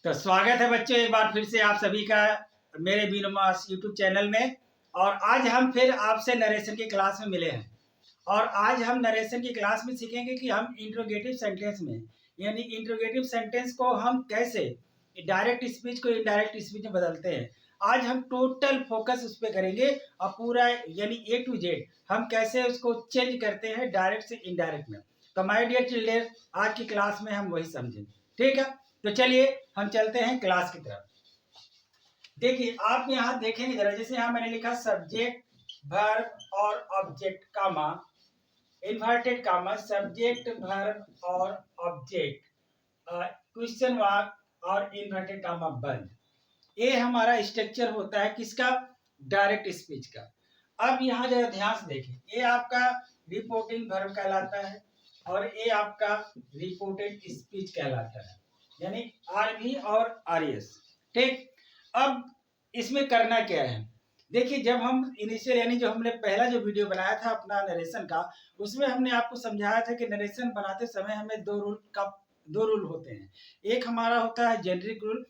तो स्वागत है बच्चों एक बार फिर से आप सभी का मेरे बीनोमास यूट्यूब चैनल में। और आज हम फिर आपसे नरेशन की क्लास में मिले हैं। और आज हम नरेशन की क्लास में सीखेंगे कि हम इंट्रोगेटिव सेंटेंस में यानी इंट्रोगेटिव सेंटेंस को हम कैसे डायरेक्ट स्पीच को इनडायरेक्ट स्पीच में बदलते हैं। आज हम टोटल फोकस उस पर करेंगे और पूरा यानी A to Z हम कैसे उसको चेंज करते हैं डायरेक्ट से इनडायरेक्ट में। तो माय डियर चिल्ड्रन, आज की क्लास में हम वही समझेंगे। ठीक है, तो चलिए हम चलते हैं क्लास की तरफ। देखिए आप यहाँ देखेंगे जरा, जैसे यहाँ मैंने लिखा सब्जेक्ट वर्ब और ऑब्जेक्ट कामा इन्वर्टेड कामा सब्जेक्ट वर्ब और ऑब्जेक्ट क्वेश्चन मार्क और इन्वर्टेड कामा बंद। ये हमारा स्ट्रक्चर होता है किसका? डायरेक्ट स्पीच का। अब यहाँ जरा ध्यान से देखें, ये आपका रिपोर्टिंग वर्ब कहलाता है और ये आपका रिपोर्टेड स्पीच कहलाता है, यानी आरवी और आरएस। ठीक, अब इसमें करना क्या है? देखिए जब हम इनिशियल यानी जो हमने पहला जो वीडियो बनाया था अपना नरेशन का, उसमें हमने आपको समझाया था कि नरेशन बनाते समय हमें दो रूल होते हैं। एक हमारा होता है जेनरिक रूल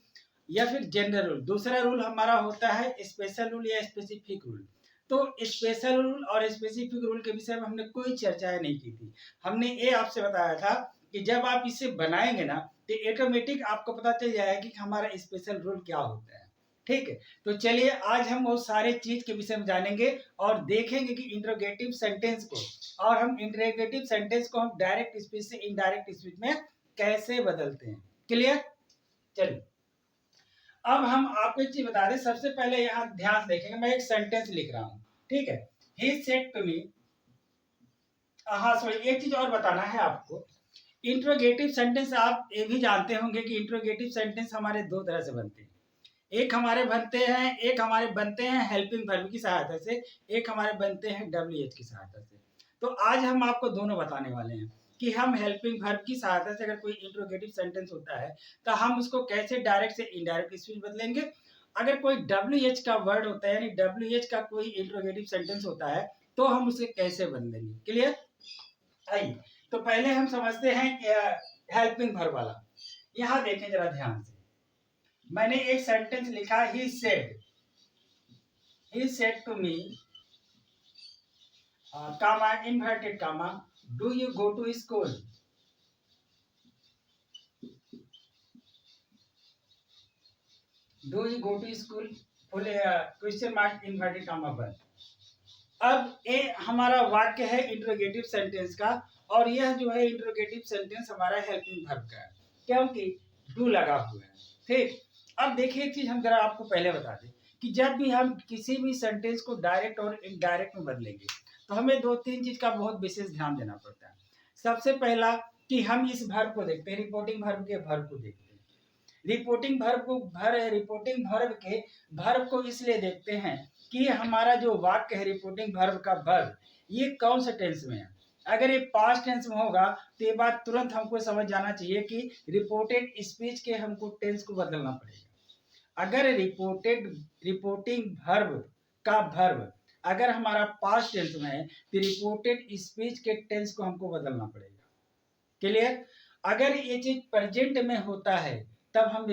या फिर जनरल रूल, दूसरा रूल हमारा होता है स्पेशल रूल या स्पेसिफिक रूल। तो स्पेशल रूल और स्पेसिफिक रूल के विषय में हमने कोई चर्चाएं नहीं की थी। हमने ये आपसे बताया था कि जब आप इसे बनाएंगे ना तो ऑटोमेटिक आपको पता चल जाएगा कि हमारा स्पेशल रूल क्या होता है। ठीक है, तो चलिए आज हम वो सारे चीज के विषय में जानेंगे और देखेंगे कि इंट्रोगेटिव सेंटेंस को और हम इंट्रोगेटिव सेंटेंस को हम डायरेक्ट स्पीच से इनडायरेक्ट स्पीच में कैसे बदलते हैं। क्लियर? चलिए अब हम आपको एक चीज बता दें। सबसे पहले यहाँ ध्यान से देखेंगे, मैं एक सेंटेंस लिख रहा हूँ। ठीक है, ही सेड टू मी। हाँ सॉरी, एक चीज और बताना है आपको। इंट्रोगेटिव सेंटेंस आप ये भी जानते होंगे कि इंट्रोगेटिव सेंटेंस हमारे दो तरह से बनते हैं। एक हमारे बनते हैं हेल्पिंग वर्ब की सहायता से, एक हमारे बनते हैं WH की सहायता से। तो आज हम आपको दोनों बताने वाले हैं कि हम हेल्पिंग वर्ब की सहायता से अगर कोई इंट्रोगेटिव सेंटेंस होता है तो हम उसको कैसे डायरेक्ट से इनडायरेक्ट स्पीच बदलेंगे। अगर कोई WH का वर्ड होता है यानी WH का कोई इंट्रोगेटिव सेंटेंस होता है तो हम उसे कैसे बदलेंगे। क्लियर? आइए तो पहले हम समझते हैं हेल्पिंग वर्ब वाला। यहाँ देखें जरा ध्यान से, मैंने एक सेंटेंस लिखा, he said to me comma inverted comma do you go to school। do you go to school full question mark inverted comma बंद। अब ये हमारा वाक्य है इंट्रोगेटिव सेंटेंस का और यह जो है इंट्रोगेटिव सेंटेंस हमारा हेल्पिंग वर्ब का है क्योंकि डू लगा हुआ है। ठीक, अब देखिए एक चीज हम जरा आपको पहले बता दें कि जब भी हम किसी भी सेंटेंस को डायरेक्ट और इनडायरेक्ट में बदलेंगे तो हमें दो तीन चीज का बहुत विशेष ध्यान देना पड़ता है। सबसे पहला कि हम इस वर्ब को देखते हैं, रिपोर्टिंग वर्ब के वर्ब को देखते हैं। रिपोर्टिंग वर्ब को इसलिए देखते हैं कि हमारा जो वाक्य है रिपोर्टिंग वर्ब का वर्ब ये कौन सा टेंस में है। अगर ये पास्ट टेंस में होगा तो ये बात तुरंत हमको समझ जाना चाहिए कि रिपोर्टेड स्पीच के हमको टेंस को बदलना पड़ेगा। अगर रिपोर्टिंग वर्ब का वर्ब अगर हमारा पास्ट टेंस में है तो रिपोर्टेड स्पीच के टेंस को हमको बदलना पड़ेगा। क्लियर? अगर ये चीज प्रेजेंट में होता है तब हम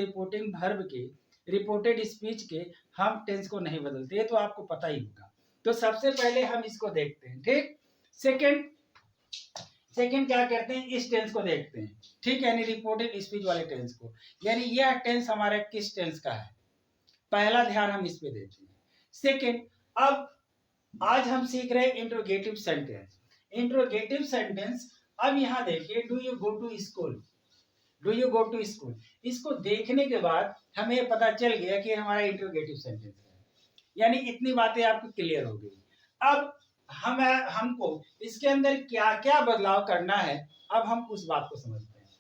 रिपोर्टेड स्पीच के हम टेंस को नहीं बदलते, तो आपको पता ही होगा। तो सबसे पहले हम इसको देखते हैं। ठीक, सेकंड क्या करते हैं, इस टेंस को देखते हैं। ठीक, यानी रिपोर्टेड स्पीच वाले टेंस को, यानी यह टेंस हमारा किस टेंस का है, पहला ध्यान हम इस पे देते हैं। सेकंड, अब आज हम सीख रहे हैं इंट्रोगेटिव सेंटेंस। इंट्रोगेटिव सेंटेंस, अब यहां देखिए do you go to school, do you go to school, इसको देखने के बाद हमें पता चल गया कि हमारा इंट्रोगेटिव सेंटेंस है, यानी इतनी बातें आपको क्लियर हो गई। अब हमको इसके अंदर क्या क्या बदलाव करना है, अब हम उस बात को समझते हैं।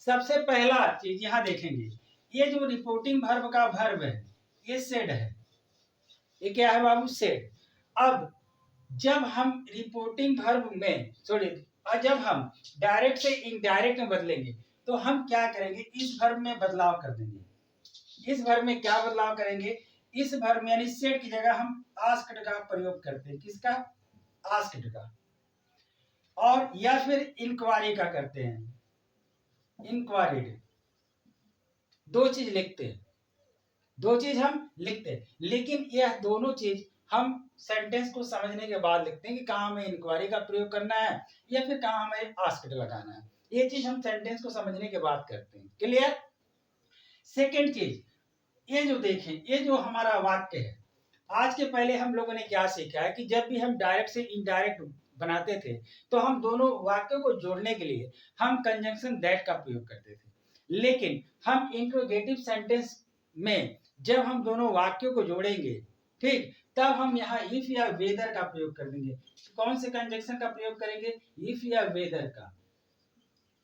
सबसे पहला चीज यहां देखेंगे, ये जो रिपोर्टिंग वर्ब का वर्ब है ये सेड है। ये क्या है बाबू? सेड। अब जब हम रिपोर्टिंग वर्ब में जब हम डायरेक्ट से इनडायरेक्ट में बदलेंगे तो हम क्या करेंगे, इस वर्ब में बदलाव कर देंगे। इस वर्ब में क्या बदलाव करेंगे, इस वर्ब में यानी सेड की जगह हम आस्क्ड का प्रयोग करते हैं। किसका? आस्क्ड का। और या फिर इंक्वायरी का करते हैं, इंक्वायरीड। दो चीज लिखते हैं, दो चीज हम लिखते हैं, लेकिन यह दोनों चीज हम सेंटेंस को समझने के बाद लिखते हैं कि कहाँ हमें इंक्वायरी का प्रयोग करना है या फिर कहाँ हमें आस्क्ड लगाना है। ये चीज हम सेंटेंस को समझने के बाद करते हैं। क्लियर? सेकेंड चीज, ये जो देखें, ये जो हमारा वाक्य है, आज के पहले हम लोगों ने क्या सीखा है कि जब भी हम डायरेक्ट से इनडायरेक्ट बनाते थे तो हम दोनों वाक्यों को जोड़ने के लिए हम कंजंक्शन दैट का प्रयोग करते थे, लेकिन हम इंट्रोगेटिव सेंटेंस में जब हम दोनों वाक्यों को जोड़ेंगे, ठीक, तब हम यहाँ इफ या वेदर का प्रयोग कर देंगे। कौन से कंजंक्शन का प्रयोग करेंगे? इफ या वेदर का,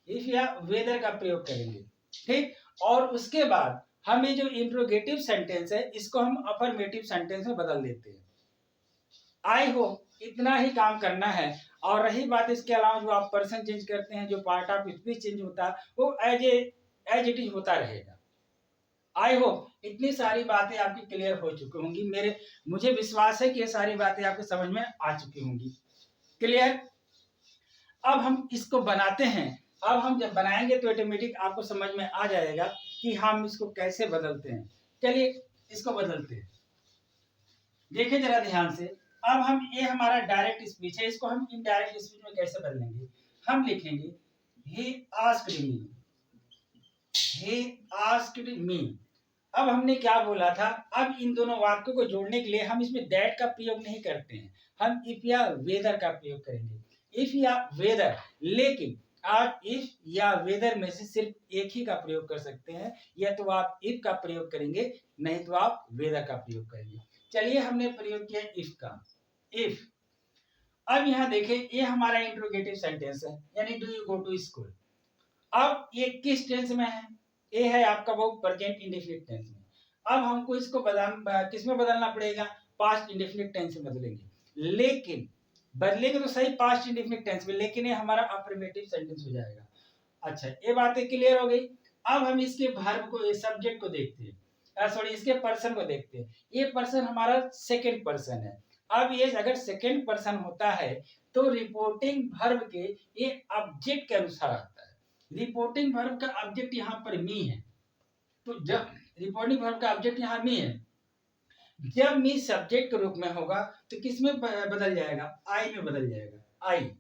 इफ या वेदर का प्रयोग करेंगे, ठीक। और उसके बाद हमें जो इंट्रोगेटिव सेंटेंस है इसको हम अफर्मेटिव सेंटेंस में बदल देते हैं। आई होप इतना ही काम करना है। और रही बात इसके अलावा जो आप पर्सन चेंज करते हैं, जो पार्ट ऑफ स्पीच चेंज होता है, वो एज इट इज होता रहेगा। आई होप इतनी सारी बातें आपकी क्लियर हो चुकी होंगी। मुझे विश्वास है कि ये सारी बातें आपके समझ में आ चुकी होंगी। क्लियर? अब हम इसको बनाते हैं। अब हम जब बनाएंगे तो ऑटोमेटिक आपको समझ में आ जाएगा कि हम इसको कैसे बदलते हैं। चलिए इसको बदलते हैं, देखिए जरा ध्यान से। अब हम, ये हमारा डायरेक्ट स्पीच है, इसको हम इनडायरेक्ट स्पीच में कैसे बदलेंगे? हम लिखेंगे he asked me, he asked me। अब हमने क्या बोला था? अब इन दोनों वाक्यों को जोड़ने के लिए हम इसमें दैट का प्रयोग नहीं करते हैं, हम इफ या वेदर का प्रयोग करेंगे। इफ या वेदर, लेकिन आप इफ या वेदर में से सिर्फ एक ही का प्रयोग कर सकते हैं, या तो आप इफ का प्रयोग करेंगे, नहीं तो आप वेदर का प्रयोग करेंगे। चलिए हमने प्रयोग किया इफ का, इफ। अब यहाँ देखें, ये हमारा इंट्रोगेटिव सेंटेंस है, यानी do you go to school. अब ये किस टेंस में है? ये है आपका वो प्रेजेंट इंडेफिनिट टेंस में। अब हमको इसको किस में बदलना पड़ेगा? पास्ट इंडेफिनिट टेंस में बदलेंगे। लेकिन बदलेंगे तो सही पास्ट इंडेफिनिट टेंस में, लेकिन ये हमारा अफर्मेटिव सेंटेंस हो जाएगा। अच्छा, ये बातें क्लियर हो गई। अब हम इसके वर्ब को, सब्जेक्ट को देखते हैं, सॉरी इसके पर्सन को देखते हैं। ये पर्सन हमारा सेकंड पर्सन है। अब ये अगर सेकंड पर्सन होता है तो रिपोर्टिंग वर्ब के ये ऑब्जेक्ट के अनुसार आता है। रिपोर्टिंग वर्ब का ऑब्जेक्ट यहाँ पर मी है, तो जब रिपोर्टिंग वर्ब का ऑब्जेक्ट यहाँ मी है, जब मी सब्जेक्ट के रूप में होगा तो किस में बदल जाएगा? आई में बदल जाएगा, आई।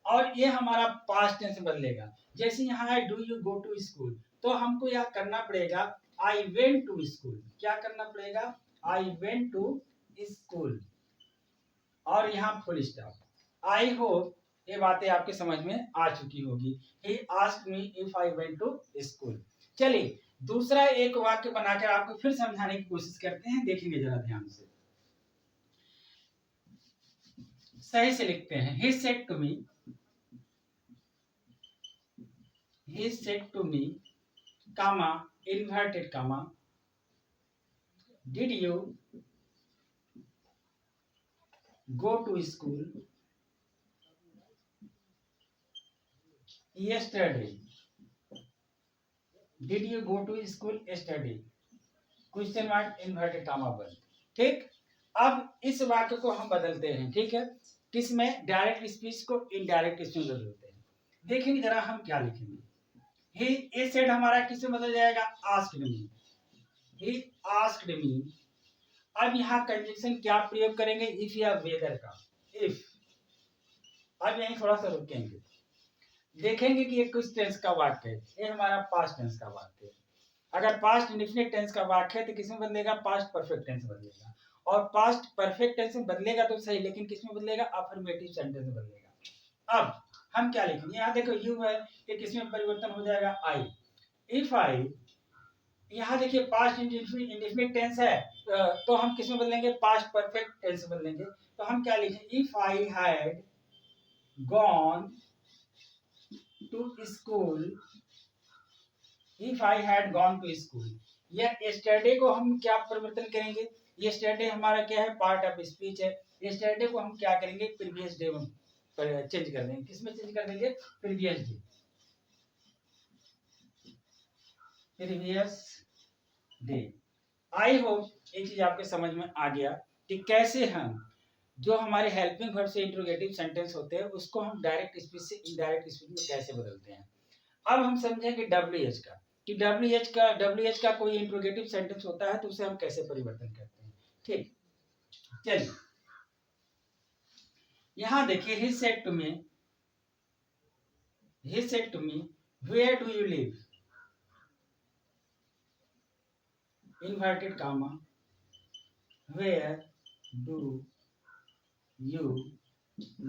और ये हमारा पास्ट टेंस बदलेगा। जैसे यहाँ है do you go to school, तो हमको यहाँ करना पड़ेगा आई वेंट टू स्कूल। क्या करना पड़ेगा? आई वेंट टू स्कूल, और यहाँ फुल स्टॉप। आई होप ये बातें आपके समझ में आ चुकी होगी। He asked me if I went to school। चलिए दूसरा एक वाक्य बनाकर आपको फिर समझाने की कोशिश करते हैं, देखेंगे जरा ध्यान से। सही से लिखते हैं। He said to me, he said to me, comma, inverted comma, did you go to school yesterday? Did you go to school yesterday? Question mark inverted comma बंद। ठीक, अब इस वाक्य को हम बदलते हैं, ठीक है, किस में? डायरेक्ट स्पीच को इनडायरेक्ट स्पीच में बदलते हैं। देखेंगे जरा हम क्या लिखेंगे। ही सेड हमारा किस में बदल जाएगा? आस्क्ड मी, ही आस्क्ड मी। अब यहाँ कंजंक्शन क्या प्रयोग करेंगे? इफ या वेदर का, इफ। अब यहीं थोड़ा सा रुकेंगे, देखेंगे कि ये किस टेंस का वाक्य है। ये हमारा पास्ट टेंस का वाक्य है। अगर पास्ट इंडेफिनिट टेंस का वाक्य है तो किसमें बदलेगा? पास्ट परफेक्ट टेंस बदलेगा। और पास्ट परफेक्ट टेंस में बदलेगा तो सही, लेकिन किसमें बदलेगा? अफर्मेटिव सेंटेंस में बदलेगा। अब हम क्या लिखेंगे? यहाँ देखो यू है, ये किसमें परिवर्तन हो जाएगा? आई। इफ आई, यहाँ देखिए पास्ट इंडेफिनिट टेंस है, तो हम किसमें बदलेंगे? पास्ट परफेक्ट टेंस में बदलेंगे। तो हम क्या लिखेंगे? If I had gone to school, if I had gone to school. या यस्टरडे को हम क्या परिवर्तन करेंगे? यस्टरडे हमारा क्या है? पार्ट ऑफ स्पीच है। यस्टरडे को हम क्या करेंगे? प्रीवियस डे में चेंज कर देंगे। किसमें चेंज कर देंगे? Previous day, previous day. I hope ये चीज आपके समझ में आ गया कि कैसे हम जो हमारे हेल्पिंग वर्ब से इंट्रोगेटिव सेंटेंस होते हैं उसको हम डायरेक्ट स्पीच से इनडायरेक्ट स्पीच में कैसे बदलते हैं। अब हम समझेंगे WH का, कि डब्ल्यू एच का कोई इंट्रोगेटिव सेंटेंस होता है तो उसे हम कैसे परिवर्तन करते हैं। ठीक, चलिए यहां देखिए, he said to me, he said to me, where do you live, inverted comma, where do you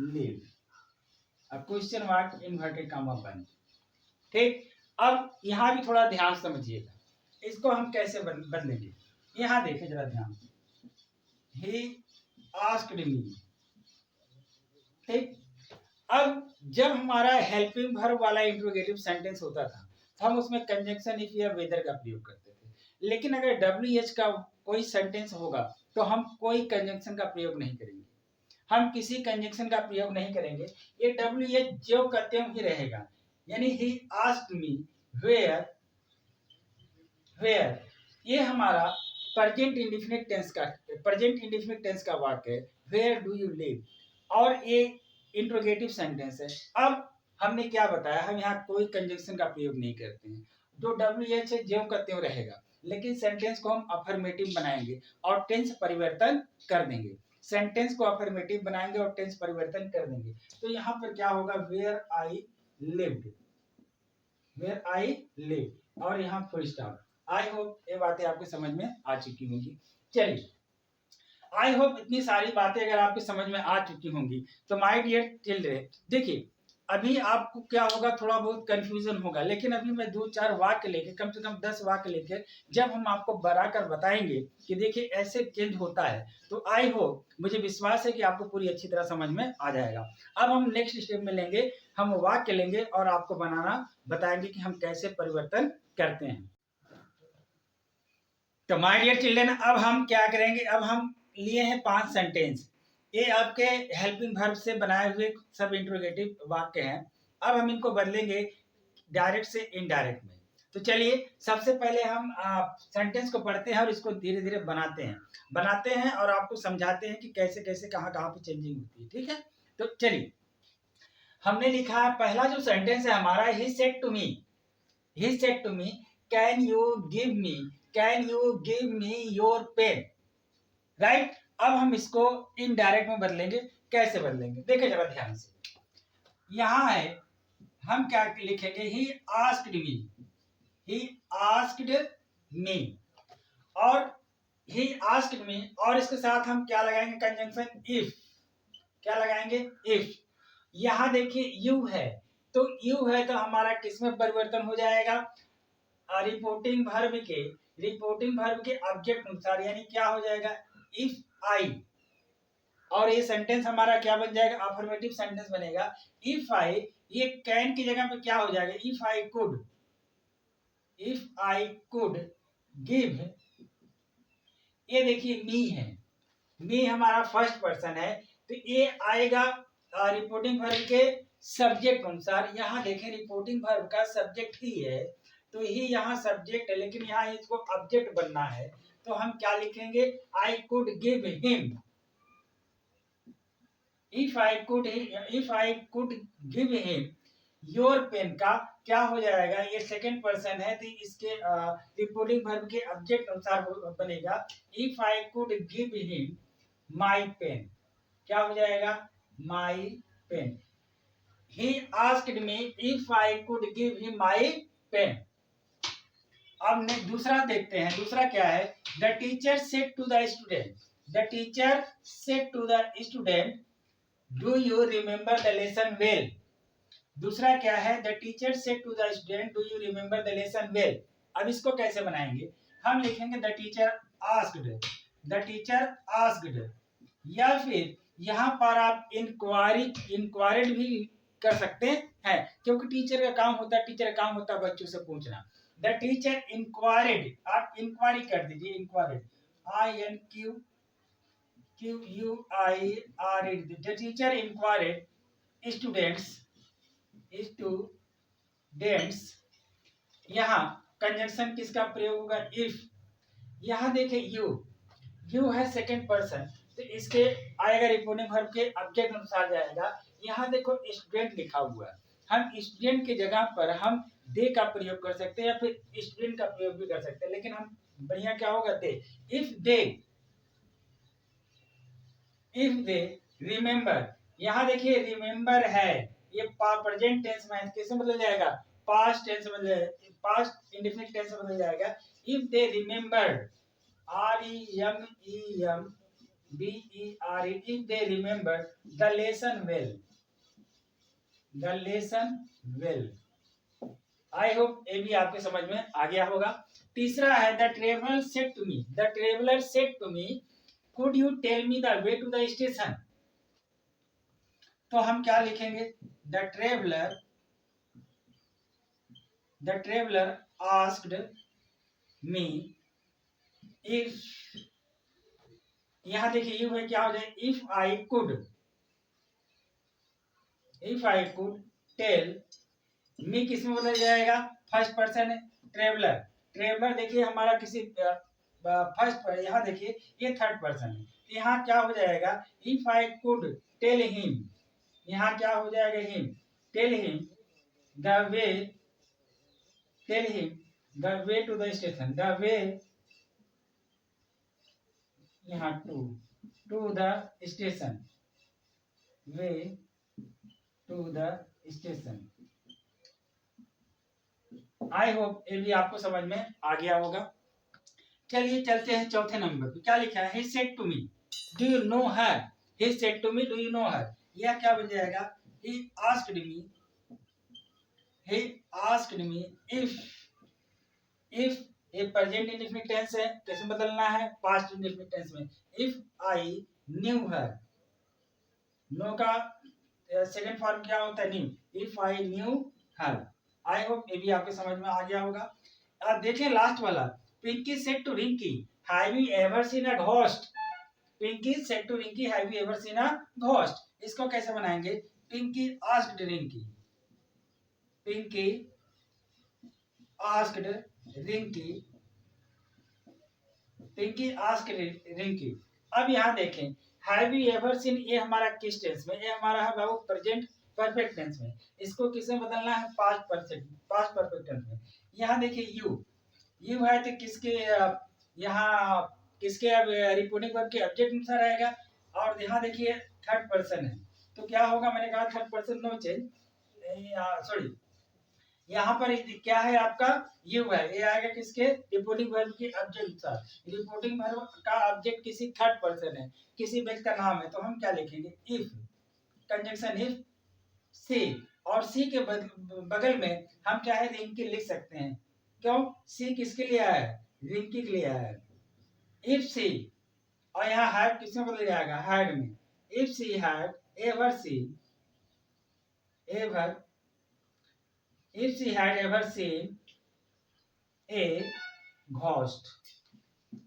live, a question mark, inverted comma बंद। ठीक, अब यहां भी थोड़ा ध्यान समझिएगा, इसको हम कैसे बदलेंगे। यहां देखिए जरा ध्यान, he asked me। ठीक, अब जब हमारा हेल्पिंग वर्ब वाला इंट्रोगेटिव सेंटेंस होता था तो हम उसमें कंजंक्शन इफ या वेदर का प्रयोग करते थे, लेकिन अगर डब्ल्यू एच का कोई सेंटेंस होगा तो हम कोई कंजंक्शन का प्रयोग नहीं करेंगे, हम किसी कंजंक्शन का प्रयोग नहीं करेंगे, ये डब्ल्यू एच जो कहते हैं ही रहेगा। यानी he asked me where, where ये हमारा प्रेजेंट इंडेफिनिट टेंस का वाक्य है, वेयर डू यू लिव, और ये इंट्रोगेटिव सेंटेंस है। अब हमने क्या बताया, हम यहाँ कोई कंजंक्शन का प्रयोग नहीं करते हैं, जो डब्ल्यू एच है ज्यों का त्यों रहेगा, लेकिन सेंटेंस को हम अफर्मेटिव बनाएंगे और टेंस परिवर्तन कर देंगे। सेंटेंस को अफर्मेटिव बनाएंगे और टेंस परिवर्तन कर देंगे। तो यहाँ पर क्या होगा, where I lived, where I live, और यहाँ फुल स्टॉप। आई होप ये बातें आपको समझ में आ चुकी होंगी। चलिए, आई होप इतनी सारी बातें अगर आपकी समझ में आ चुकी होंगी तो माय डियर चिल्ड्रन, देखिए अभी आपको क्या होगा, थोड़ा बहुत कंफ्यूजन होगा, लेकिन अभी मैं 2-4 वाक्य लेके, कम से कम 10 वाक्य लेकर जब हम आपको बनाकर बताएंगे कि देखिए ऐसे चेंज होता है, तो आई होप, मुझे विश्वास है कि आपको पूरी अच्छी तरह समझ में आ जाएगा। अब हम नेक्स्ट स्टेप में लेंगे, हम वाक्य लेंगे और आपको बनाना बताएंगे कि हम कैसे परिवर्तन करते हैं। तो माय डियर चिल्ड्रन, अब हम क्या करेंगे, अब हम लिए हैं 5 सेंटेंस, ये आपके हेल्पिंग वर्ब से बनाए हुए सब इंट्रोगेटिव वाक्य हैं। अब हम इनको बदलेंगे डायरेक्ट से इनडायरेक्ट में। तो चलिए सबसे पहले हम सेंटेंस को पढ़ते हैं और इसको धीरे धीरे बनाते हैं और आपको समझाते हैं कि कैसे कैसे कहाँ कहाँ पे चेंजिंग होती है। ठीक है, तो चलिए हमने लिखा है, पहला जो सेंटेंस है हमारा, he said to me, he said to me, can you give me your pen, right. अब हम इसको इनडायरेक्ट में बदलेंगे, कैसे बदलेंगे देखिए जरा ध्यान से। यहां है, हम क्या लिखेंगे, he asked me, और he asked me, और इसके साथ हम क्या लगाएंगे, कंजंक्शन इफ, क्या लगाएंगे, इफ। यहां देखिए यू है, तो यू है तो हमारा किसमें परिवर्तन हो जाएगा, रिपोर्टिंग वर्ब के ऑब्जेक्ट अनुसार, यानी क्या हो जाएगा, इफ आई, और ये सेंटेंस हमारा क्या बन जाएगा, अफर्मेटिव सेंटेंस बनेगा। इफ आई, ये कैन की जगह पे क्या हो जाएगा, इफ आई कुड गिव, ये देखिए मी है, मी हमारा फर्स्ट पर्सन है, तो ये आएगा रिपोर्टिंग वर्ब के सब्जेक्ट अनुसार। यहाँ देखें रिपोर्टिंग वर्ब का सब्जेक्ट ही है, तो ही यहाँ सब्जेक्ट है, लेकिन यहाँ इसको ऑब्जेक्ट बनना है, तो हम क्या लिखेंगे, I could give him, if I could give him your pen का क्या हो जाएगा, ये सेकंड पर्सन है तो इसके रिपोर्टिंग वर्ब के ऑब्जेक्ट अनुसार बनेगा, if I could give him my pen, क्या हो जाएगा, my pen. He asked me if I could give him my pen. अब दूसरा देखते हैं, दूसरा क्या है, the teacher said to the student, do you remember the lesson well. दूसरा क्या है, the teacher said to the student, do you remember the lesson well. अब इसको कैसे बनाएंगे, हम लिखेंगे द टीचर आस्क्ड, या फिर यहाँ पर आप इंक्वायर्ड भी कर सकते हैं, क्योंकि टीचर का काम होता है बच्चों से पूछना। द टीचर इंक्वायर्ड, आप इंक्वायरी कर दीजिए, inquired, INQUIRED, the teacher inquired students, यहाँ कंजंक्शन किसका प्रयोग होगा, इफ। यहाँ देखिए यू है सेकंड पर्सन, तो इसके आएगा रिपोर्टिंग वर्ब के ऑब्जेक्ट अनुसार जाएगा। यहाँ देखो स्टूडेंट लिखा हुआ है, हम स्टूडेंट की जगह पर हम दे का प्रयोग कर सकते हैं या फिर स्टूडेंट का प्रयोग भी कर सकते हैं, लेकिन हम बढ़िया क्या होगा दे। इफ दे रिमेम्बर, यहाँ देखिए रिमेम्बर है, ये प्रेजेंट टेंस में कैसे बदल जाएगा, पास्ट टेंस में बदल, पास्ट इंडेफिनिट टेंस में बदल जाएगा। If they remembered, REMEMBERED, if they remember the lesson well। I hope ये भी आपके समझ में आ गया होगा। तीसरा है the traveller said to me could you tell me the way to the station. तो हम क्या लिखेंगे, the traveller asked me if, यहां देखिए यू है क्या हो जाए, if I could tell, me किस में बदल जाएगा, फर्स्ट पर्सन है, ट्रेवलर देखिए हमारा किसी फर्स्ट पर, यहाँ देखिए ये थर्ड पर्सन है, यहाँ क्या हो जाएगा, if I could tell him, यहाँ क्या हो जाएगा him, tell him the way to the station, the way, यहाँ to the station, way to the station. I hope ये भी आपको समझ में आ गया होगा। चलिए चलते हैं चौथे नंबर पे, क्या लिखा है, he said to me do you know her, he said to me do you know her, यह क्या बन जाएगा, he asked me if ये प्रेजेंट इंडेफिनिट टेंस है, कैसे बदलना है, पास्ट इंडेफिनिट टेंस में, if I knew her, know का सेकंड फॉर्म क्या होता है, knew, if I knew her। आई होप ये भी आपके समझ में आ गया होगा। अब देखिए लास्ट वाला, Pinky said to Rinky have you ever seen a ghost, Pinky said to Rinky have you ever seen a ghost, इसको कैसे बनाएंगे, पिंकी आस्क्ड रिंकी अब यहाँ देखें हैव यू एवर सीन, ये हमारा किस टेंस में, ये हमारा है बाबू प्रेजेंट परफेक्ट टेंस में, इसको किसमें बदलना है, पास्ट परफेक्ट टेंस में। यहाँ देखिए यू है तो किसके, यहाँ किसके रिपोर्टिंग वर्ब के ऑब्जेक्ट अनुसार आएगा, और यहाँ देखिए थर्ड पर्सन है, तो क्या होगा, मैंने कहा third person no change, sorry यहाँ पर क्या है आपका यू है, ये आएगा किसके, रिपोर्टिंग वर्ब के ऑब्जेक्ट अनुसार, रिपोर्टिंग वर्ब का ऑब्जेक्ट किसी थर्ड पर्सन है, किसी व्यक्ति का नाम है, तो हम क्या लिखेंगे, इफ कंजंक्शन इफ सी, और सी के बगल में हम क्या है रिंकी लिख सकते हैं, क्यों, सी किसके लिए आया है, रिंकी के लिए आया है। इफ सी, और यहाँ हैड किसमें बदल जाएगा, हैड में, if she had ever seen a ghost,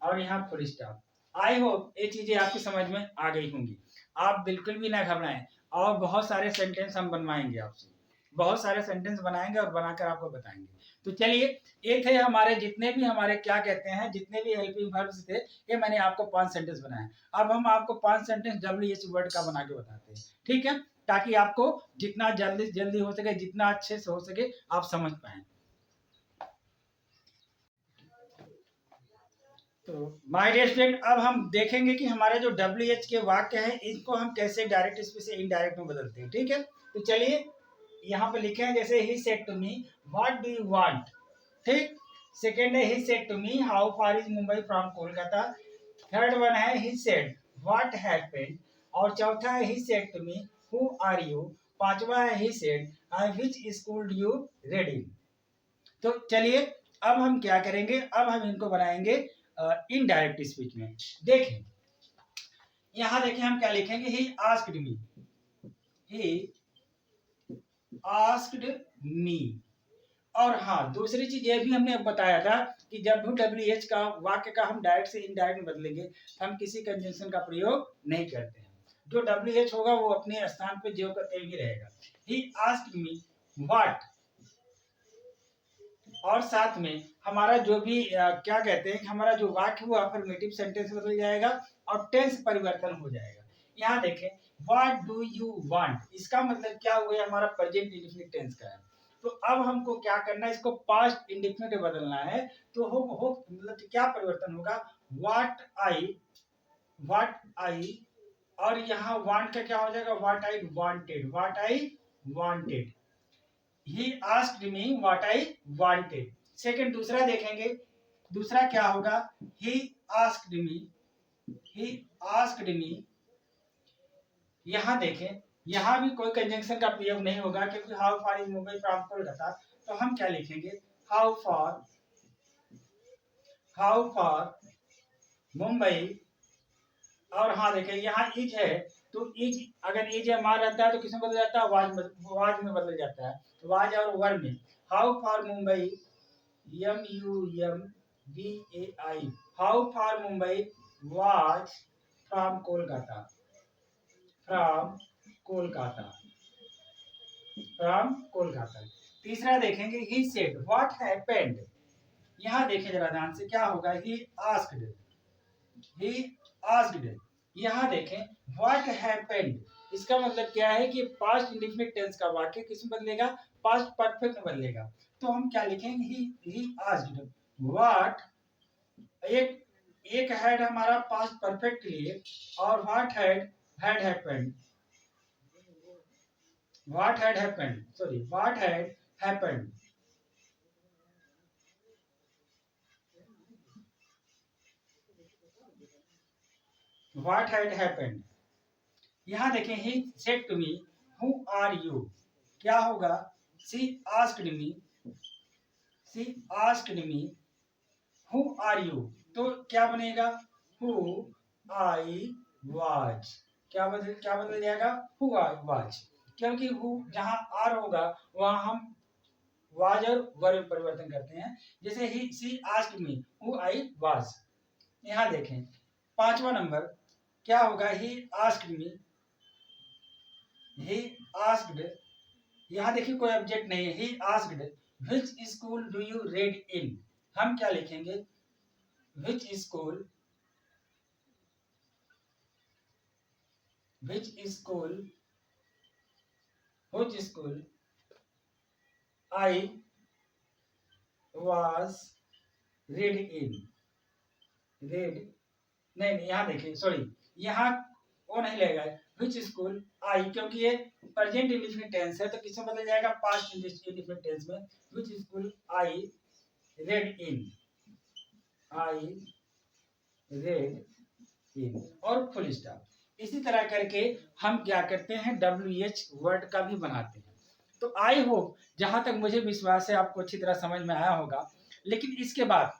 और यहाँ फुल स्टॉप। आई होप ये चीजें आपकी समझ में आ गई होंगी। आप बिल्कुल भी ना घबराएं, और बहुत सारे सेंटेंस हम बनवाएंगे आपसे, बहुत सारे सेंटेंस बनाएंगे और बनाकर आपको बताएंगे। तो चलिए ये थे हमारे जितने भी हमारे क्या कहते हैं, जितने भी हेल्पिंग वर्ब्स थे, ये मैंने आपको 5 सेंटेंस बनाए। अब हम आपको 5 सेंटेंस WH वर्ड का बना के बताते हैं, ठीक है, ताकि आपको जितना जल्दी हो सके, जितना अच्छे से हो सके आप समझ पाए। तो माय डियर स्टूडेंट, अब हम देखेंगे कि हमारे जो WH के वाक्य हैं इनको हम कैसे डायरेक्ट स्पीच से इनडायरेक्ट में बदलते हैं, ठीक है। तो चलिए यहाँ पे लिखे हैं, जैसे he said to me what do you want, ठीक। सेकंड है he said to me how far is Mumbai from Kolkata. Third one है ही सेड व्हाट हैपेंड, और चौथा है he said to me who are you. पांचवा है he said I which school do you read in. तो चलिए अब हम क्या करेंगे, अब हम इनको बनाएंगे इनडायरेक्ट स्पीच में। देखें यहां देखें हम क्या लिखेंगे, ही आस्क्ड मी। और हाँ दूसरी चीज ये भी हमने बताया था कि जब WH का वाक्य का हम डायरेक्ट से इनडायरेक्ट में बदलेंगे हम किसी कंजंक्शन का प्रयोग नहीं करते हैं, जो WH होगा वो अपने स्थान पे जो का ही रहेगा। ही आस्क्ड मी व्हाट, और साथ में हमारा जो भी क्या कहते हैं, हमारा जो वाक्य वो अफर्मेटिव सेंटेंस बदल जाएगा और टेंस परिवर्तन हो जाएगा। यहाँ देखें व्हाट डू यू वांट, इसका मतलब क्या हुआ, हमारा प्रेजेंट इंडेफिनिट टेंस का है। तो अब हमको क्या करना है, इसको पास्ट इंडेफिनिट बदलना है। तो हो मतलब क्या परिवर्तन होगा, व्हाट आई, और यहाँ वांट का क्या हो जाएगा, what I wanted, he asked me what I wanted. Second दूसरा देखेंगे, दूसरा क्या होगा, ही आस्क्ड मी, यहाँ देखें, यहाँ भी कोई कंजंक्शन का प्रयोग नहीं होगा क्योंकि how far is Mumbai from Kolkata. तो हम क्या लिखेंगे, हाउ फार मुंबई, और हाँ देखें यहाँ इज है, तो इज अगर इज मार रहता है तो किसमें बदल जाता है, वाज में बदल जाता है, वाज और वर में। How far Mumbai, MUMBAI, how far Mumbai was from Kolkata. तीसरा देखेंगे, ही सेड व्हाट हैपेंड, यहाँ देखें जरा ध्यान से, क्या होगा, ही आस्क्ड, यहाँ देखें व्हाट हैपेंड, इसका मतलब क्या है कि पास्ट इंडेफिनिट टेंस का वाक्य किसमें बदलेगा, पास्ट परफेक्ट में बदलेगा। तो हम क्या लिखेंगे, ही आस्क्ड व्हाट, एक हैड हमारा पास्ट परफेक्ट के लिए, और what had happened, what had happened, What had happened? यहाँ देखें, he said to me, who are you? क्या होगा, she asked me, who are you? तो क्या बनेगा, who I was, क्या बदल जाएगा, who I was, क्योंकि who जहाँ are होगा वहाँ हम was और were में परिवर्तन करते हैं। जैसे she asked me who I was। यहाँ देखें पांचवा नंबर क्या होगा, he asked, यहाँ देखिए कोई ऑब्जेक्ट नहीं है, he asked which school do you read in, हम क्या लिखेंगे, which school I was read in, नहीं यहाँ देखिए, सॉरी यहाँ वो नहीं लगेगा, which school I, क्योंकि ये प्रेजेंट इंडेफिनिट टेंस है तो किसमें बदल जाएगा, पास्ट इंडेफिनिट टेंस में। which school I read in, और फुल स्टॉप। इसी तरह करके हम क्या करते हैं, WH वर्ड का भी बनाते हैं। तो आई होप, जहां तक मुझे विश्वास है आपको अच्छी तरह समझ में आया होगा। लेकिन इसके बाद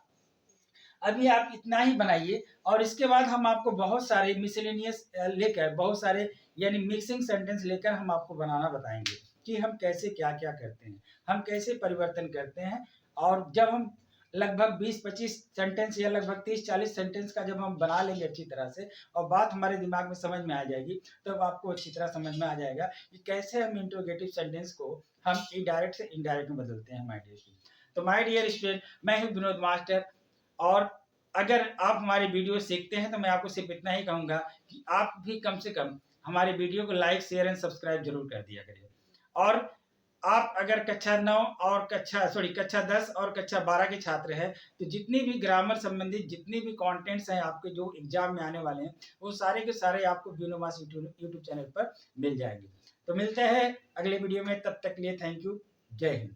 अभी आप इतना ही बनाइए, और इसके बाद हम आपको बहुत सारे मिसलेनियस लेकर, बहुत सारे यानी मिक्सिंग सेंटेंस लेकर हम आपको बनाना बताएंगे कि हम कैसे क्या क्या करते हैं, हम कैसे परिवर्तन करते हैं। और जब हम लगभग 20-25 सेंटेंस या लगभग 30-40 सेंटेंस का जब हम बना लेंगे अच्छी तरह से, और बात हमारे दिमाग में समझ में आ जाएगी, तब आपको अच्छी तरह समझ में आ जाएगा कि कैसे हम इंट्रोगेटिव सेंटेंस को हम इनडायरेक्ट से इनडायरेक्ट में बदलते हैं। माय डियर स्टूडेंट, तो माय डियर स्टूडेंट, मैं हूं विनोद मास्टर, और अगर आप हमारी वीडियो सीखते हैं तो मैं आपको सिर्फ इतना ही कहूँगा कि आप भी कम से कम हमारे वीडियो को लाइक, शेयर एंड सब्सक्राइब जरूर कर दिया करिए। और आप अगर कक्षा 9 और कक्षा 10 और कक्षा 12 के छात्र हैं तो जितनी भी ग्रामर संबंधित जितनी भी कंटेंट्स हैं आपके जो एग्जाम में आने वाले हैं, वो सारे के सारे आपको विनोमास यूट्यूब चैनल पर मिल जाएंगे। तो मिलते हैं अगले वीडियो में, तब तक के लिए थैंक यू, जय हिंद।